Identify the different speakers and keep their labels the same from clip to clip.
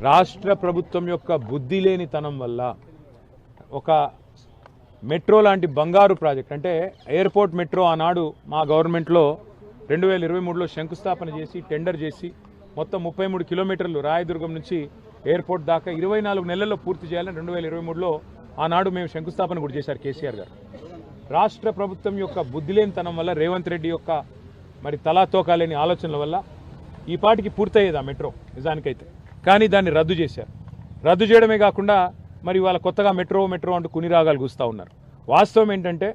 Speaker 1: రాష్ట్ర ప్రభుత్వం యొక్క బుద్ధి లేనితనం వల్ల ఒక మెట్రో లాంటి బంగారు ప్రాజెక్ట్ అంటే ఎయిర్పోర్ట్ మెట్రో ఆనాడు మా గవర్నమెంట్లో 2023లో శంకుస్థాపన చేసి టెండర్ చేసి మొత్తం 33 కిలోమీటర్లు రాయదుర్గం నుంచి ఎయిర్పోర్ట్ దాకా 24 నెలల్లో పూర్తి చేయాలని 2023లో ఆనాడు మేము శంకుస్థాపన కూడా చేశారు కేసీఆర్ గారు. రాష్ట్ర ప్రభుత్వం యొక్క బుద్ధి లేనితనం వల్ల రేవంత్ రెడ్డి యొక్క మరి తలాతోకాలేని ఆలోచనల వల్ల ఈ పాటికి పూర్తయ్యేది ఆ మెట్రో నిజానికైతే, కానీ దాన్ని రద్దు చేశారు. రద్దు చేయడమే కాకుండా మరి వాళ్ళ కొత్తగా మెట్రో అంటూ కుని రాగాలు కూస్తూ ఉన్నారు. వాస్తవం ఏంటంటే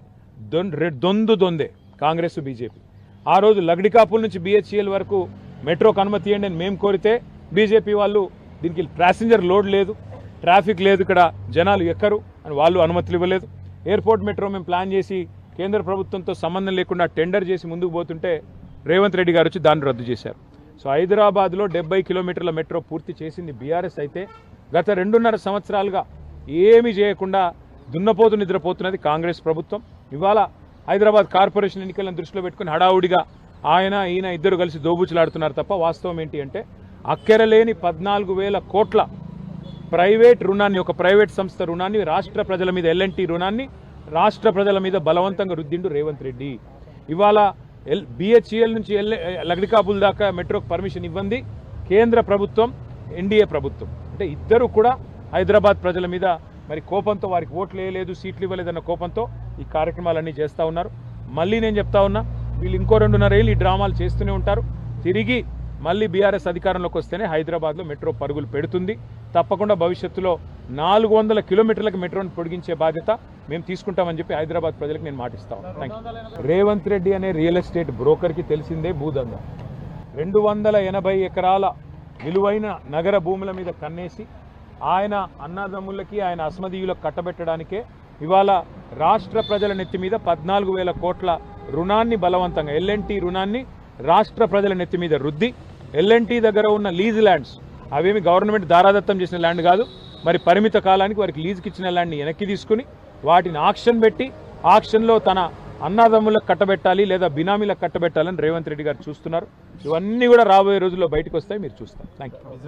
Speaker 1: దొందే కాంగ్రెస్ బీజేపీ. ఆ రోజు లగడికాపుల్ నుంచి BHEL వరకు మెట్రోకు అనుమతి ఇవ్వండి అని మేము కోరితే బీజేపీ వాళ్ళు దీనికి ప్యాసింజర్ లోడ్ లేదు, ట్రాఫిక్ లేదు, ఇక్కడ జనాలు ఎక్కరు అని వాళ్ళు అనుమతులు ఇవ్వలేదు. ఎయిర్పోర్ట్ మెట్రో మేము ప్లాన్ చేసి కేంద్ర ప్రభుత్వంతో సంబంధం లేకుండా టెండర్ చేసి ముందుకు పోతుంటే రేవంత్ రెడ్డి గారు వచ్చి దాన్ని రద్దు చేశారు. సో హైదరాబాద్లో 70 కిలోమీటర్ల మెట్రో పూర్తి చేసింది బీఆర్ఎస్ అయితే గత 2.5 సంవత్సరాలుగా ఏమీ చేయకుండా దున్నపోతు నిద్రపోతున్నది కాంగ్రెస్ ప్రభుత్వం. ఇవాళ హైదరాబాద్ కార్పొరేషన్ ఎన్నికలను దృష్టిలో పెట్టుకుని హడావుడిగా ఈయన ఇద్దరు కలిసి దోబూచులాడుతున్నారు తప్ప వాస్తవం ఏంటి అంటే అక్కెరలేని 14,000 కోట్ల ప్రైవేట్ రుణాన్ని, ఒక ప్రైవేట్ సంస్థ రుణాన్ని రాష్ట్ర ప్రజల మీద L&T రుణాన్ని రాష్ట్ర ప్రజల మీద బలవంతంగా రుద్దిండు రేవంత్ రెడ్డి. ఇవాళ BHEL నుంచి లగడికాపుల్ దాకా మెట్రోకి పర్మిషన్ ఇవ్వండి కేంద్ర ప్రభుత్వం, NDA ప్రభుత్వం. అంటే ఇద్దరు కూడా హైదరాబాద్ ప్రజల మీద మరి కోపంతో, వారికి ఓట్లు వేయలేదు, సీట్లు ఇవ్వలేదన్న కోపంతో ఈ కార్యక్రమాలన్నీ చేస్తూ ఉన్నారు. మళ్ళీ నేను చెప్తా ఉన్నా, వీళ్ళు ఇంకో 2.5 ఏళ్ళు ఈ డ్రామాలు చేస్తూనే ఉంటారు. తిరిగి మళ్ళీ బీఆర్ఎస్ అధికారంలోకి వస్తేనే హైదరాబాద్లో మెట్రో పరుగులు పెడుతుంది. తప్పకుండా భవిష్యత్తులో 400 కిలోమీటర్లకు మెట్రోని పొడిగించే బాధ్యత మేము తీసుకుంటామని చెప్పి హైదరాబాద్ ప్రజలకు నేను మాటిస్తాను. Thank you. రేవంత్ రెడ్డి అనే రియల్ ఎస్టేట్ బ్రోకర్కి తెలిసిందే భూదందా. 280 ఎకరాల విలువైన నగర భూముల మీద కన్నేసి ఆయన అన్నదమ్ములకి, ఆయన అస్మదీయులకు కట్టబెట్టడానికే ఇవాళ రాష్ట్ర ప్రజల నెత్తి మీద 14,000 కోట్ల రుణాన్ని బలవంతంగా L&T రుణాన్ని రాష్ట్ర ప్రజల నెత్తి మీద రుద్ది L&T దగ్గర ఉన్న లీజ్ ల్యాండ్స్, అవేమి గవర్నమెంట్ దారాదత్తం చేసిన ల్యాండ్ కాదు, మరి పరిమిత కాలానికి వారికి లీజుకి ఇచ్చిన ల్యాండ్ని వెనక్కి తీసుకుని వాటిని ఆక్షన్ పెట్టి ఆక్షన్లో తన అన్నదమ్ములకు కట్టబెట్టాలి లేదా బినామీలకు కట్టబెట్టాలని రేవంత్ రెడ్డి గారు చూస్తున్నారు. ఇవన్నీ కూడా రాబోయే రోజుల్లో బయటకు వస్తాయి, మీరు చూస్తారు. Thank you.